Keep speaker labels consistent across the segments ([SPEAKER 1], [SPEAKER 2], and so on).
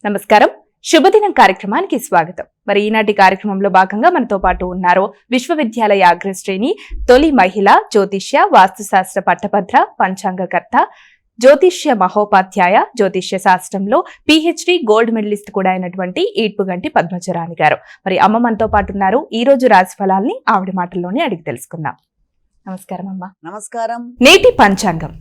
[SPEAKER 1] నమస్కారం. శుభదినం కార్యక్రమానికి స్వాగతం. మరి ఈనాటి కార్యక్రమంలో భాగంగా మనతో పాటు ఉన్నారు విశ్వవిద్యాలయ అగ్రశ్రేణి తొలి మహిళ జ్యోతిష్య వాస్తుశాస్త్ర పట్టభద్ర పంచాంగకర్త జ్యోతిష్య మహోపాధ్యాయ జ్యోతిష్య శాస్త్రంలో PhD గోల్డ్ మెడలిస్ట్ కూడా అయినటువంటి ఈడ్పుగంటి పద్మజరాణి గారు. మరి అమ్మ మనతో పాటు ఉన్నారు. ఈ రోజు రాశి ఫలాల్ని ఆవిడ మాటల్లోనే అడిగి తెలుసుకుందాం. నమస్కారం అమ్మ.
[SPEAKER 2] నమస్కారం.
[SPEAKER 1] నేటి పంచాంగం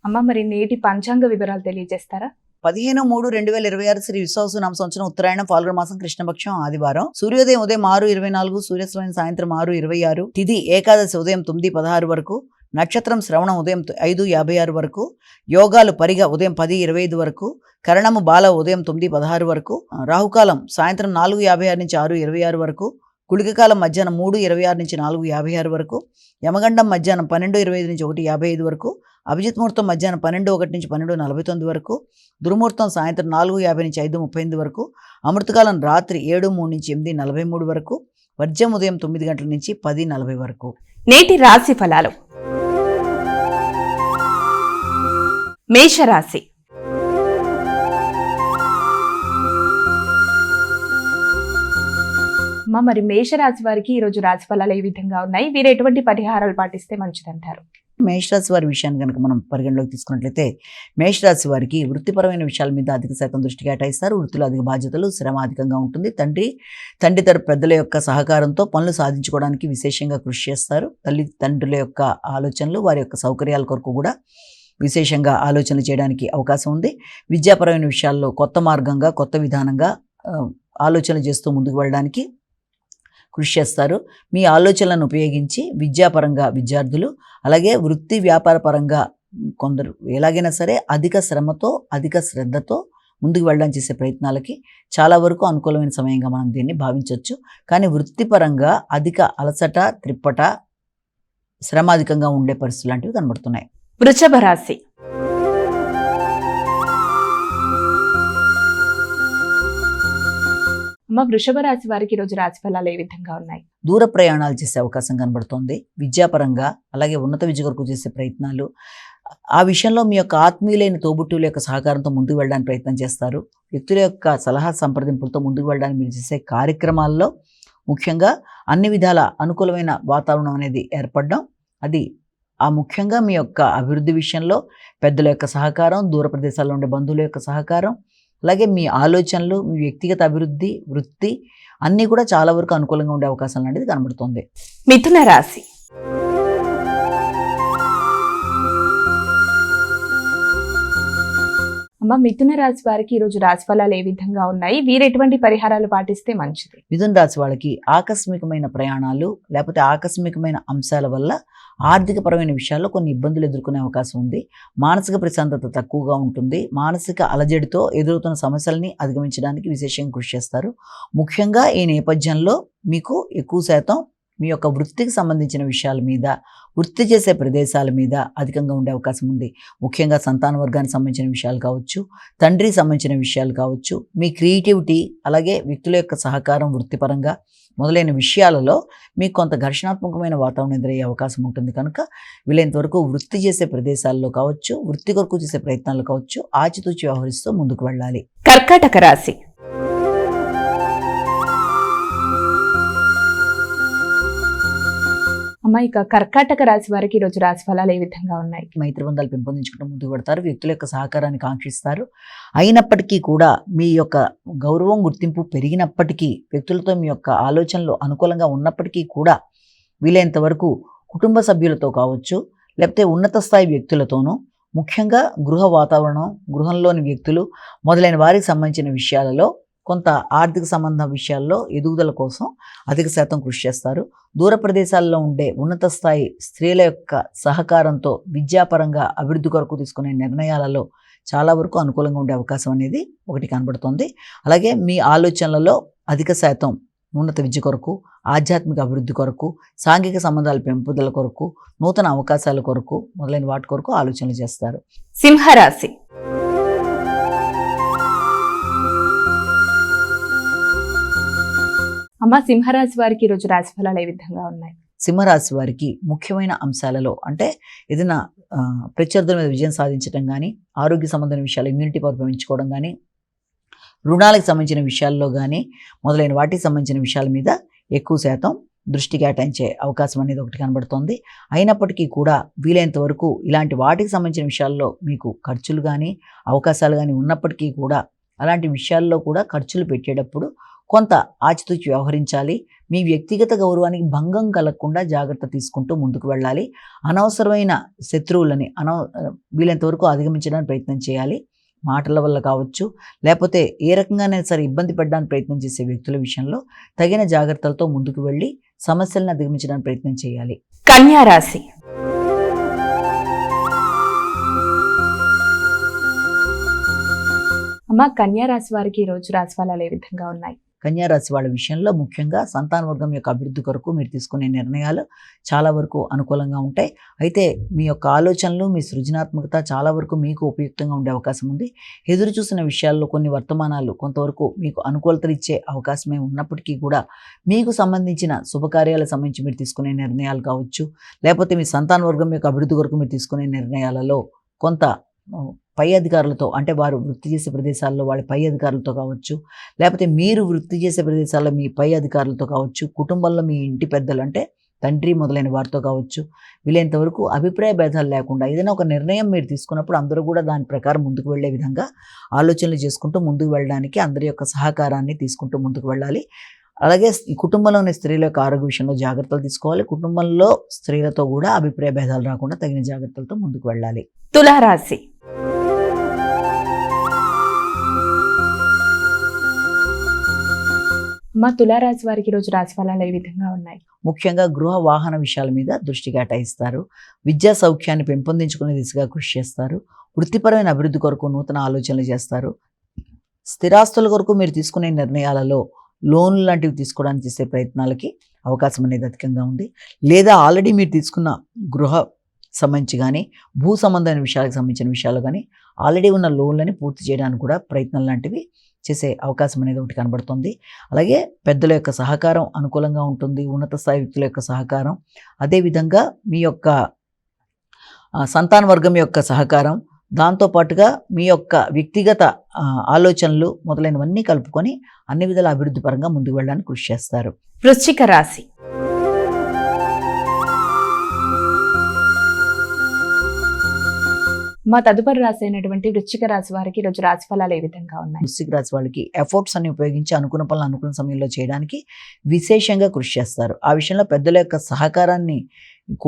[SPEAKER 1] అమ్మ, మరి నేటి పంచాంగ వివరాలు తెలియజేస్తారా?
[SPEAKER 2] 15/3/2026 శ్రీ విశ్వావసు సంవత్సరం ఉత్తరాయణం ఫాల్గుణ మాసం కృష్ణపక్షం ఆదివారం. సూర్యోదయం ఉదయం 6:24, సూర్యాస్తమయం సాయంత్రం 6:26. తిథి ఏకాదశి ఉదయం 9:16 వరకు. నక్షత్రం శ్రవణం ఉదయం 5:56 వరకు. యోగాలు పరిగ ఉదయం 10:25 వరకు. కరణము బాల ఉదయం 9:16 వరకు. రాహుకాలం సాయంత్రం 4:56 నుంచి 6:26 వరకు. గుళికకాలం మధ్యాహ్నం 3:26 నుంచి 4:56 వరకు. యమగండం మధ్యాహ్నం 12:25 నుంచి 1:55 వరకు. అభిజిత్ ముహూర్తం మధ్యాహ్నం 12:01 నుంచి 12:49 వరకు. దుర్ముహూర్తం సాయంత్రం 4:50 నుంచి 5:38 వరకు. అమృతకాలం రాత్రి 7:03 నుంచి 8:43 వరకు. వర్జం ఉదయం 9 గంటల నుంచి 10:40 వరకు.
[SPEAKER 1] నేటి రాశి ఫలాలు. మేషరాశి. మరి మేషరాశి వారికి ఈ రోజు రాశి ఫలాలు ఏ విధంగా ఉన్నాయి? వీరు ఎటువంటి పరిహారాలు పాటిస్తే మంచిదంటారు?
[SPEAKER 2] మేషరాశి వారి విషయాన్ని కనుక మనం పరిగణలోకి తీసుకున్నట్లయితే మేషరాశి వారికి వృత్తిపరమైన విషయాల మీద అధిక శాతం దృష్టి కేటాయిస్తారు. వృత్తిలో అధిక బాధ్యతలు, శ్రమ అధికంగా ఉంటుంది. తండ్రి తరపు పెద్దల యొక్క సహకారంతో పనులు సాధించుకోవడానికి విశేషంగా కృషి చేస్తారు. తండ్రుల యొక్క ఆలోచనలు, వారి యొక్క సౌకర్యాల కొరకు కూడా విశేషంగా ఆలోచనలు చేయడానికి అవకాశం ఉంది. విద్యాపరమైన విషయాల్లో కొత్త మార్గంగా, కొత్త విధానంగా ఆలోచనలు చేస్తూ ముందుకు వెళ్ళడానికి కృషి చేస్తారు. మీ ఆలోచనలను ఉపయోగించి విద్యాపరంగా విద్యార్థులు, అలాగే వృత్తి వ్యాపార పరంగా కొందరు ఎలాగైనా సరే అధిక శ్రమతో, అధిక శ్రద్ధతో ముందుకు వెళ్ళడానికి చేసే ప్రయత్నాలకి చాలా వరకు అనుకూలమైన సమయంగా మనం దీన్ని భావించవచ్చు. కానీ వృత్తిపరంగా అధిక అలసట, త్రిప్పట, శ్రమ అధికంగా ఉండే పరిస్థితులు లాంటివి కనబడుతున్నాయి.
[SPEAKER 1] వృషభ రాశి. వృషభ రాశి వారికి ఈరోజు రాశి ఫలాలు ఏ విధంగా ఉన్నాయి?
[SPEAKER 2] దూర ప్రయాణాలు చేసే అవకాశం కనబడుతోంది. విద్యాపరంగా అలాగే ఉన్నత విద్య కొరకు చేసే ప్రయత్నాలు, ఆ విషయంలో మీ యొక్క ఆత్మీయులైన తోబుట్టువుల యొక్క సహకారంతో ముందుకు వెళ్ళడానికి ప్రయత్నం చేస్తారు. వ్యక్తుల యొక్క సలహా సంప్రదింపులతో ముందుకు వెళ్ళడానికి మీరు చేసే కార్యక్రమాల్లో ముఖ్యంగా అన్ని విధాల అనుకూలమైన వాతావరణం అనేది ఏర్పడడం, అది ముఖ్యంగా మీ యొక్క అభివృద్ధి విషయంలో పెద్దల యొక్క సహకారం, దూర ప్రదేశాల్లో ఉండే బంధువుల యొక్క సహకారం, అలాగే మీ ఆలోచనలు, మీ వ్యక్తిగత అభివృద్ధి, వృత్తి అన్నీ కూడా చాలా వరకు అనుకూలంగా ఉండే అవకాశం అనేది కనబడుతుంది.
[SPEAKER 1] మిథున రాశి. మిథున రాశి వారికి ఈరోజు రాశి ఫలాలు ఏ విధంగా ఉన్నాయి? వీరు ఎటువంటి పరిహారాలు పాటిస్తే మంచిది?
[SPEAKER 2] మిథున రాశి వాళ్ళకి ఆకస్మికమైన ప్రయాణాలు లేకపోతే ఆకస్మికమైన అంశాల వల్ల ఆర్థికపరమైన విషయాల్లో కొన్ని ఇబ్బందులు ఎదుర్కొనే అవకాశం ఉంది. మానసిక ప్రశాంతత తక్కువగా ఉంటుంది. మానసిక అలజడితో ఎదురవుతున్న సమస్యల్ని అధిగమించడానికి విశేషంగా కృషి చేస్తారు. ముఖ్యంగా ఈ నేపథ్యంలో మీకు ఎక్కువ శాతం మీ యొక్క వృత్తికి సంబంధించిన విషయాల మీద, వృత్తి చేసే ప్రదేశాల మీద అధికంగా ఉండే అవకాశం ఉంది. ముఖ్యంగా సంతాన వర్గానికి సంబంధించిన విషయాలు కావచ్చు, తండ్రికి సంబంధించిన విషయాలు కావచ్చు, మీ క్రియేటివిటీ, అలాగే వ్యక్తుల యొక్క సహకారం వృత్తిపరంగా మొదలైన విషయాలలో మీకు కొంత ఘర్షణాత్మకమైన వాతావరణం ఎదురయ్యే అవకాశం ఉంటుంది. కనుక వీలైనంత వరకు వృత్తి చేసే ప్రదేశాల్లో కావచ్చు, వృత్తి కొరకు చేసే ప్రయత్నాలు కావచ్చు, ఆచితూచి వ్యవహరిస్తూ ముందుకు వెళ్ళాలి.
[SPEAKER 1] కర్కాటక రాశి. ఇక కర్కాటక రాశి వారికి ఈరోజు రాశి ఫలాలు ఏ విధంగా ఉన్నాయి?
[SPEAKER 2] మైత్రి బంధాలు పెంపొందించుకుంటూ ముందుకు పెడతారు. వ్యక్తుల యొక్క సహకారాన్ని కాంక్షిస్తారు. అయినప్పటికీ కూడా మీ యొక్క గౌరవం, గుర్తింపు పెరిగినప్పటికీ, వ్యక్తులతో మీ యొక్క ఆలోచనలు అనుకూలంగా ఉన్నప్పటికీ కూడా వీలైనంత వరకు కుటుంబ సభ్యులతో కావచ్చు, లేకపోతే ఉన్నత స్థాయి వ్యక్తులతోనూ, ముఖ్యంగా గృహ వాతావరణం, గృహంలోని వ్యక్తులు మొదలైన వారికి సంబంధించిన విషయాలలో కొంత ఆర్థిక సంబంధ విషయాల్లో ఎదుగుదల కోసం అధిక శాతం కృషి చేస్తారు. దూర ప్రదేశాల్లో ఉండే ఉన్నత స్థాయి స్త్రీల యొక్క సహకారంతో విద్యాపరంగా అభివృద్ధి కొరకు తీసుకునే నిర్ణయాలలో చాలా వరకు అనుకూలంగా ఉండే అవకాశం అనేది ఒకటి కనబడుతుంది. అలాగే మీ ఆలోచనలలో అధిక శాతం ఉన్నత విద్య కొరకు, ఆధ్యాత్మిక అభివృద్ధి కొరకు, సాంఘిక సంబంధాల పెంపుదల కొరకు, నూతన అవకాశాల కొరకు మొదలైన వాటి కొరకు ఆలోచనలు చేస్తారు.
[SPEAKER 1] సింహరాశి. సింహరాశి వారికి ఈరోజు రాశి ఫలాలు ఏ విధంగా ఉన్నాయి?
[SPEAKER 2] సింహరాశి వారికి ముఖ్యమైన అంశాలలో అంటే ఏదైనా ప్రత్యర్థుల మీద విజయం సాధించడం కానీ, ఆరోగ్య సంబంధమైన విషయాలు ఇమ్యూనిటీ పవర్ పెంచుకోవడం కానీ, రుణాలకు సంబంధించిన విషయాల్లో కానీ మొదలైన వాటికి సంబంధించిన విషయాల మీద ఎక్కువ శాతం దృష్టి కేటాయించే అవకాశం అనేది ఒకటి కనబడుతోంది. అయినప్పటికీ కూడా వీలైనంత వరకు ఇలాంటి వాటికి సంబంధించిన విషయాల్లో మీకు ఖర్చులు కానీ అవకాశాలు కానీ ఉన్నప్పటికీ కూడా అలాంటి విషయాల్లో కూడా ఖర్చులు పెట్టేటప్పుడు కొంత ఆచితూచి వ్యవహరించాలి. మీ వ్యక్తిగత గౌరవానికి భంగం కలగకుండా జాగ్రత్త తీసుకుంటూ ముందుకు వెళ్ళాలి. అనవసరమైన శత్రువులని వీలైనంత వరకు అధిగమించడానికి ప్రయత్నం చేయాలి. మాటల వల్ల కావచ్చు, లేకపోతే ఏ రకంగానైనా సరే ఇబ్బంది పెట్టడానికి ప్రయత్నం చేసే వ్యక్తుల విషయంలో తగిన జాగ్రత్తలతో ముందుకు వెళ్ళి సమస్యలను అధిగమించడానికి ప్రయత్నం చేయాలి.
[SPEAKER 1] కన్యా రాశి. అమ్మ, కన్యా రాశి వారికి ఈ రోజు రాశి ఫలాలు ఏ విధంగా ఉన్నాయి?
[SPEAKER 2] కన్యా రాశి వాళ్ళ విషయంలో ముఖ్యంగా సంతాన వర్గం యొక్క అభివృద్ధి కొరకు మీరు తీసుకునే నిర్ణయాలు చాలా వరకు అనుకూలంగా ఉంటాయి. అయితే మీ యొక్క ఆలోచనలు, మీ సృజనాత్మకత చాలా వరకు మీకు ఉపయుక్తంగా ఉండే అవకాశం ఉంది. ఎదురు చూసిన విషయాల్లో కొన్ని వర్తమానాలు కొంతవరకు మీకు అనుకూలతలు ఇచ్చే అవకాశమే ఉన్నప్పటికీ కూడా మీకు సంబంధించిన శుభకార్యాలకు సంబంధించి మీరు తీసుకునే నిర్ణయాలు కావచ్చు, లేకపోతే మీ సంతాన వర్గం యొక్క అభివృద్ధి కొరకు మీరు తీసుకునే నిర్ణయాలలో కొంత పై అధికారులతో, అంటే వారు వృత్తి చేసే ప్రదేశాల్లో వాళ్ళ పై అధికారులతో కావచ్చు, లేకపోతే మీరు వృత్తి చేసే ప్రదేశాల్లో మీ పై అధికారులతో కావచ్చు, కుటుంబంలో మీ ఇంటి పెద్దలు అంటే తండ్రి మొదలైన వారితో కావచ్చు, వీలైనంత వరకు అభిప్రాయ భేదాలు లేకుండా ఏదైనా ఒక నిర్ణయం మీరు తీసుకున్నప్పుడు అందరూ కూడా దాని ప్రకారం ముందుకు వెళ్ళే విధంగా ఆలోచనలు చేసుకుంటూ ముందుకు వెళ్ళడానికి అందరి యొక్క సహకారాన్ని తీసుకుంటూ ముందుకు వెళ్ళాలి. అలాగే ఈ కుటుంబంలోని స్త్రీల యొక్క ఆరోగ్య విషయంలో జాగ్రత్తలు తీసుకోవాలి. కుటుంబంలో స్త్రీలతో కూడా అభిప్రాయ భేదాలు రాకుండా తగిన జాగ్రత్తలతో ముందుకు వెళ్ళాలి.
[SPEAKER 1] తులారాశి. మా తులారాశి వారికి రోజు రాశి ఫలాలు ఏ విధంగా ఉన్నాయి?
[SPEAKER 2] ముఖ్యంగా గృహ వాహన విషయాల మీద దృష్టి కేటాయిస్తారు. విద్యా సౌఖ్యాన్ని పెంపొందించుకునే దిశగా కృషి చేస్తారు. వృత్తిపరమైన అభివృద్ధి కొరకు నూతన ఆలోచనలు చేస్తారు. స్థిరాస్తుల కొరకు మీరు తీసుకునే నిర్ణయాలలో లోన్లు లాంటివి తీసుకోవడానికి చేసే ప్రయత్నాలకి అవకాశం అనేది అధికంగా ఉంది. లేదా ఆల్రెడీ మీరు తీసుకున్న గృహ సంబంధించి కానీ, భూ సంబంధమైన విషయాలకు సంబంధించిన విషయాలు కానీ ఆల్రెడీ ఉన్న లోన్లని పూర్తి చేయడానికి కూడా ప్రయత్నం లాంటివి చేసే అవకాశం అనేది ఒకటి కనబడుతుంది. అలాగే పెద్దల యొక్క సహకారం అనుకూలంగా ఉంటుంది. ఉన్నత స్థాయి వ్యక్తుల యొక్క సహకారం, అదేవిధంగా మీ యొక్క సంతాన వర్గం యొక్క సహకారం, దాంతోపాటుగా మీ యొక్క వ్యక్తిగత ఆలోచనలు మొదలైనవన్నీ కలుపుకొని అన్ని విధాల అభివృద్ధి పరంగా ముందుకు వెళ్ళడానికి కృషి చేస్తారు.
[SPEAKER 1] వృశ్చిక రాశి. మా తదుపరి రాశి అయినటువంటి వృశ్చిక రాశి వారికి ఈరోజు రాశి ఫలాలు ఏ విధంగా ఉన్నాయి?
[SPEAKER 2] వృశ్చిక రాశి వాళ్ళకి ఎఫర్ట్స్ అన్ని ఉపయోగించి అనుకున్న పనులు అనుకున్న సమయంలో చేయడానికి విశేషంగా కృషి చేస్తారు. ఆ విషయంలో పెద్దల యొక్క సహకారాన్ని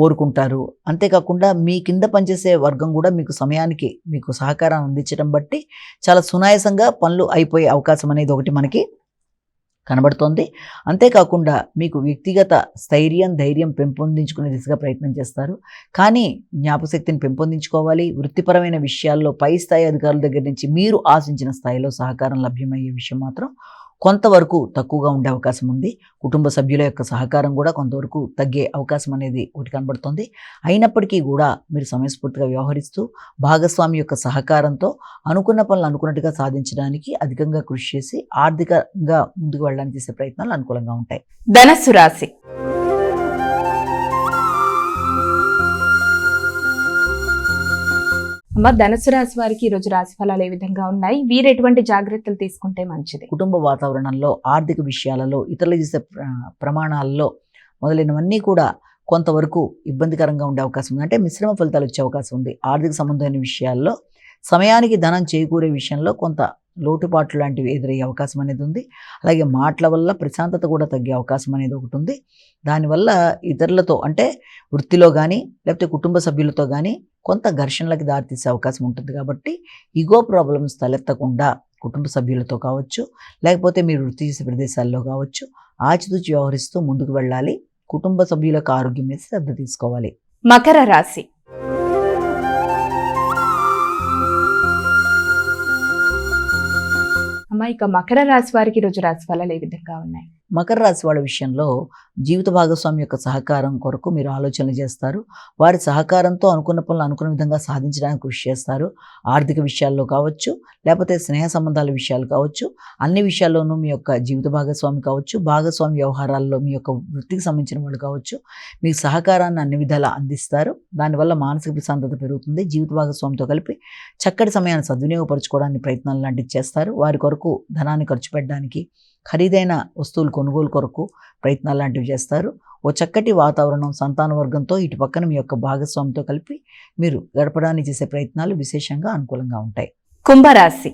[SPEAKER 2] కోరుకుంటారు. అంతేకాకుండా మీ కింద పనిచేసే వర్గం కూడా మీకు సమయానికి మీకు సహకారం అందించడం బట్టి చాలా సునాయాసంగా పనులు అయిపోయే అవకాశం అనేది ఒకటి మనకి కనబడుతోంది. అంతేకాకుండా మీకు వ్యక్తిగత స్థైర్యం, ధైర్యం పెంపొందించుకునే దిశగా ప్రయత్నం చేస్తారు. కానీ జ్ఞాపకశక్తిని పెంపొందించుకోవాలి. వృత్తిపరమైన విషయాల్లో పై స్థాయి అధికారుల దగ్గర నుంచి మీరు ఆశించిన స్థాయిలో సహకారం లభ్యమయ్యే విషయం మాత్రం కొంతవరకు తక్కువగా ఉండే అవకాశం ఉంది. కుటుంబ సభ్యుల యొక్క సహకారం కూడా కొంతవరకు తగ్గే అవకాశం అనేది ఒకటి కనబడుతుంది. అయినప్పటికీ కూడా మీరు సమయస్ఫూర్తిగా వ్యవహరిస్తూ భాగస్వామి యొక్క సహకారంతో అనుకున్న పనులు అనుకున్నట్టుగా సాధించడానికి అధికంగా కృషి చేసి ఆర్థికంగా ముందుకు వెళ్ళడానికి చేసే ప్రయత్నాలు అనుకూలంగా ఉంటాయి.
[SPEAKER 1] ధనస్సు రాశి. అమ్మ, ధనుసు రాశి వారికి ఈ రోజు రాశి ఫలాలు ఏ విధంగా ఉన్నాయి? వీరు ఎటువంటి జాగ్రత్తలు తీసుకుంటే మంచిది?
[SPEAKER 2] కుటుంబ వాతావరణంలో, ఆర్థిక విషయాలలో, ఇతరులు చేసే ప్రమాణాలలో మొదలైనవన్నీ కూడా కొంతవరకు ఇబ్బందికరంగా ఉండే అవకాశం ఉంది. అంటే మిశ్రమ ఫలితాలు వచ్చే అవకాశం ఉంది. ఆర్థిక సంబంధమైన విషయాల్లో సమయానికి ధనం చేకూరే విషయంలో కొంత లోటుపాట్లు లాంటివి ఎదురయ్యే అవకాశం అనేది ఉంది. అలాగే మాటల వల్ల ప్రశాంతత కూడా తగ్గే అవకాశం అనేది ఒకటి ఉంది. దానివల్ల ఇతరులతో అంటే వృత్తిలో కానీ లేకపోతే కుటుంబ సభ్యులతో కానీ కొంత ఘర్షణలకు దారితీసే అవకాశం ఉంటుంది. కాబట్టి ఈగో ప్రాబ్లమ్స్ తలెత్తకుండా కుటుంబ సభ్యులతో కావచ్చు, లేకపోతే మీరు వృత్తి చేసే ప్రదేశాల్లో కావచ్చు, ఆచితూచి వ్యవహరిస్తూ ముందుకు వెళ్ళాలి. కుటుంబ సభ్యులకు ఆరోగ్యం మీద శ్రద్ధ తీసుకోవాలి.
[SPEAKER 1] మకర రాశి. అమ్మ, ఇక మకర రాశి వారికి ఈరోజు రాశి ఫలాలు ఏ విధంగా ఉన్నాయి?
[SPEAKER 2] మకర రాశి వాళ్ళ విషయంలో జీవిత భాగస్వామి యొక్క సహకారం కొరకు మీరు ఆలోచనలు చేస్తారు. వారి సహకారంతో అనుకున్న పనులు అనుకున్న విధంగా సాధించడానికి కృషి చేస్తారు. ఆర్థిక విషయాల్లో కావచ్చు, లేకపోతే స్నేహ సంబంధాల విషయాలు కావచ్చు, అన్ని విషయాల్లోనూ మీ యొక్క జీవిత భాగస్వామి కావచ్చు, భాగస్వామి వ్యవహారాల్లో మీ యొక్క వృత్తికి సంబంధించిన వాళ్ళు కావచ్చు, మీకు సహకారాన్ని అన్ని విధాలా అందిస్తారు. దానివల్ల మానసిక ప్రశాంతత పెరుగుతుంది. జీవిత భాగస్వామితో కలిపి చక్కటి సమయాన్ని సద్వినియోగపరచుకోవడానికి ప్రయత్నాలు లాంటివి చేస్తారు. వారి కొరకు ధనాన్ని ఖర్చు పెట్టడానికి, ఖరీదైన వస్తువులు కొనుగోలు కొరకు ప్రయత్నాలు లాంటివి చేస్తారు. ఓ చక్కటి వాతావరణం, సంతాన వర్గంతో ఇటు పక్కన మీ యొక్క భాగస్వామితో కలిపి మీరు గడపడానికి చేసే ప్రయత్నాలు విశేషంగా అనుకూలంగా ఉంటాయి.
[SPEAKER 1] కుంభరాశి.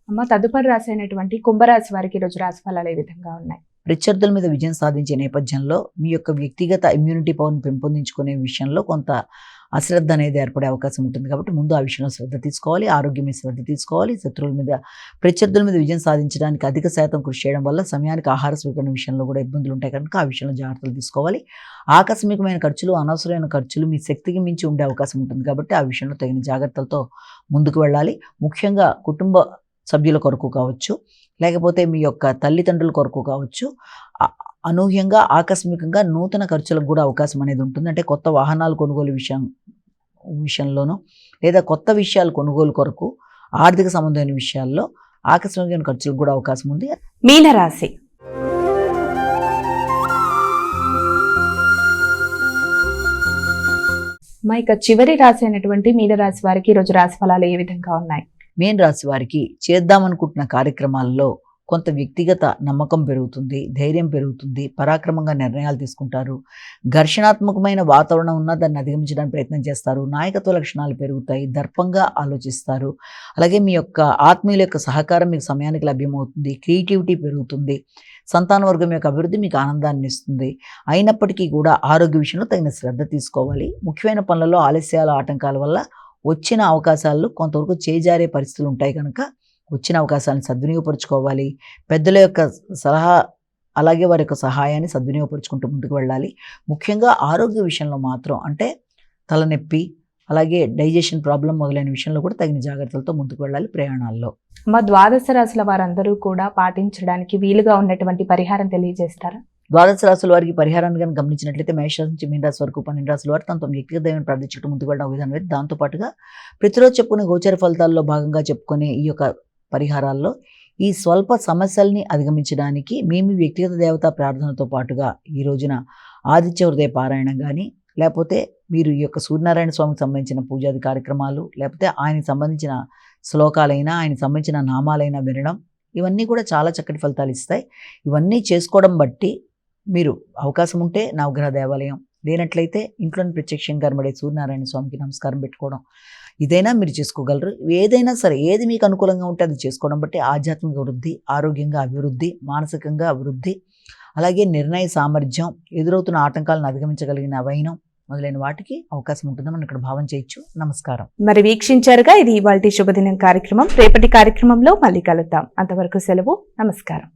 [SPEAKER 1] అమ్మ, తదుపరి రాశి అయినటువంటి కుంభరాశి వారికి ఈరోజు రాశి ఫలాలు ఏ విధంగా ఉన్నాయి?
[SPEAKER 2] ప్రత్యర్థుల మీద విజయం సాధించే నేపథ్యంలో మీ యొక్క వ్యక్తిగత ఇమ్యూనిటీ పవర్ని పెంపొందించుకునే విషయంలో కొంత అశ్రద్ధ అనేది ఏర్పడే అవకాశం ఉంటుంది. కాబట్టి ముందు ఆ విషయంలో శ్రద్ధ తీసుకోవాలి. ఆరోగ్యం మీద శ్రద్ధ తీసుకోవాలి. ప్రత్యర్థుల మీద విజయం సాధించడానికి అధిక శాతం కృషి చేయడం వల్ల సమయానికి ఆహార స్వీకరణ విషయంలో కూడా ఇబ్బందులు ఉంటాయి కనుక ఆ విషయంలో జాగ్రత్తలు తీసుకోవాలి. ఆకస్మికమైన ఖర్చులు, అనవసరమైన ఖర్చులు మీ శక్తికి మించి ఉండే అవకాశం ఉంటుంది. కాబట్టి ఆ విషయంలో తగిన జాగ్రత్తలతో ముందుకు వెళ్ళాలి. ముఖ్యంగా కుటుంబ సభ్యుల కొరకు కావచ్చు, లేకపోతే మీ యొక్క తల్లిదండ్రుల కొరకు కావచ్చు, అనూహ్యంగా ఆకస్మికంగా నూతన ఖర్చులకు కూడా అవకాశం అనేది ఉంటుంది. అంటే కొత్త వాహనాలు కొనుగోలు విషయంలోనూ, లేదా కొత్త విషయాలు కొనుగోలు కొరకు ఆర్థిక సంబంధమైన విషయాల్లో ఆకస్మికమైన ఖర్చులకు కూడా అవకాశం ఉంది.
[SPEAKER 1] మీనరాశి. మా ఇక చివరి రాశి అయినటువంటి మీనరాశి వారికి ఈరోజు రాశి ఫలాలు ఏ విధంగా ఉన్నాయి?
[SPEAKER 2] మీన రాశి వారికి చేద్దామనుకుంటున్న కార్యక్రమాల్లో కొంత వ్యక్తిగత నమ్మకం పెరుగుతుంది, ధైర్యం పెరుగుతుంది, పరాక్రమంగా నిర్ణయాలు తీసుకుంటారు. ఘర్షణాత్మకమైన వాతావరణం ఉన్నా దాన్ని అధిగమించడానికి ప్రయత్నం చేస్తారు. నాయకత్వ లక్షణాలు పెరుగుతాయి, దర్పంగా ఆలోచిస్తారు. అలాగే మీ యొక్క ఆత్మీయుల యొక్క సహకారం మీకు సమయానికి లభ్యమవుతుంది. క్రియేటివిటీ పెరుగుతుంది. సంతాన వర్గం యొక్క అభివృద్ధి మీకు ఆనందాన్ని ఇస్తుంది. అయినప్పటికీ కూడా ఆరోగ్య విషయంలో తగిన శ్రద్ధ తీసుకోవాలి. ముఖ్యమైన పనులలో ఆలస్యాల ఆటంకాల వల్ల వచ్చిన అవకాశాలు కొంతవరకు చేజారే పరిస్థితులు ఉంటాయి కనుక వచ్చిన అవకాశాలను సద్వినియోగపరుచుకోవాలి. పెద్దల యొక్క సలహా, అలాగే వారి యొక్క సహాయాన్ని సద్వినియోగపరుచుకుంటూ ముందుకు వెళ్ళాలి. ముఖ్యంగా ఆరోగ్య విషయంలో మాత్రం, అంటే తలనొప్పి, అలాగే డైజెషన్ ప్రాబ్లం మొదలైన విషయంలో కూడా తగిన జాగ్రత్తలతో ముందుకు వెళ్ళాలి ప్రయాణాల్లో.
[SPEAKER 1] మా ద్వాదశ రాశుల వారందరూ కూడా పాటించడానికి వీలుగా ఉన్నటువంటి పరిహారం తెలియజేస్తారా?
[SPEAKER 2] ద్వాదశ రాశుల వారికి పరిహారాన్ని కనుక గమనించినట్లయితే మేషరాశి నుంచి మీన రాశి వరకు 12 రాశుల వారు తమ వ్యక్తిగత దైవాన్ని ప్రార్థించుకుంటూ ముందుకు వెళ్ళడం విధానం అయితే, దాంతోపాటుగా ప్రతిరోజు చెప్పుకునే గోచర ఫలితాల్లో భాగంగా చెప్పుకునే ఈ యొక్క పరిహారాల్లో ఈ స్వల్ప సమస్యల్ని అధిగమించడానికి మీ వ్యక్తిగత దేవతా ప్రార్థనతో పాటుగా ఈ రోజున ఆదిత్య హృదయ పారాయణం కానీ, లేకపోతే మీరు ఈ యొక్క సూర్యనారాయణ స్వామికి సంబంధించిన పూజాది కార్యక్రమాలు, లేకపోతే ఆయనకి సంబంధించిన శ్లోకాలైనా, ఆయనకి సంబంధించిన నామాలైనా వినడం, ఇవన్నీ కూడా చాలా చక్కటి ఫలితాలు ఇస్తాయి. ఇవన్నీ చేసుకోవడం బట్టి మీరు అవకాశం ఉంటే నవగ్రహ దేవాలయం, లేనట్లయితే ఇంట్లోని ప్రత్యక్షంగా కనబడే సూర్యనారాయణ స్వామికి నమస్కారం పెట్టుకోవడం, ఇదైనా మీరు చేసుకోగలరు. ఏదైనా సరే, ఏది మీకు అనుకూలంగా ఉంటే అది చేసుకోవడం బట్టి ఆధ్యాత్మిక వృద్ధి, ఆరోగ్యంగా అభివృద్ధి, మానసికంగా అభివృద్ధి, అలాగే నిర్ణయ సామర్థ్యం, ఎదురవుతున్న ఆటంకాలను అధిగమించగలిగిన వైనం మొదలైన వాటికి అవకాశం ఉంటుందని మనం ఇక్కడ భావం చేయొచ్చు. నమస్కారం.
[SPEAKER 1] మరి వీక్షించారుగా, ఇది ఇవాల్టి శుభదినం కార్యక్రమం. రేపటి కార్యక్రమంలో మళ్ళీ కలుద్దాం. అంతవరకు సెలవు. నమస్కారం.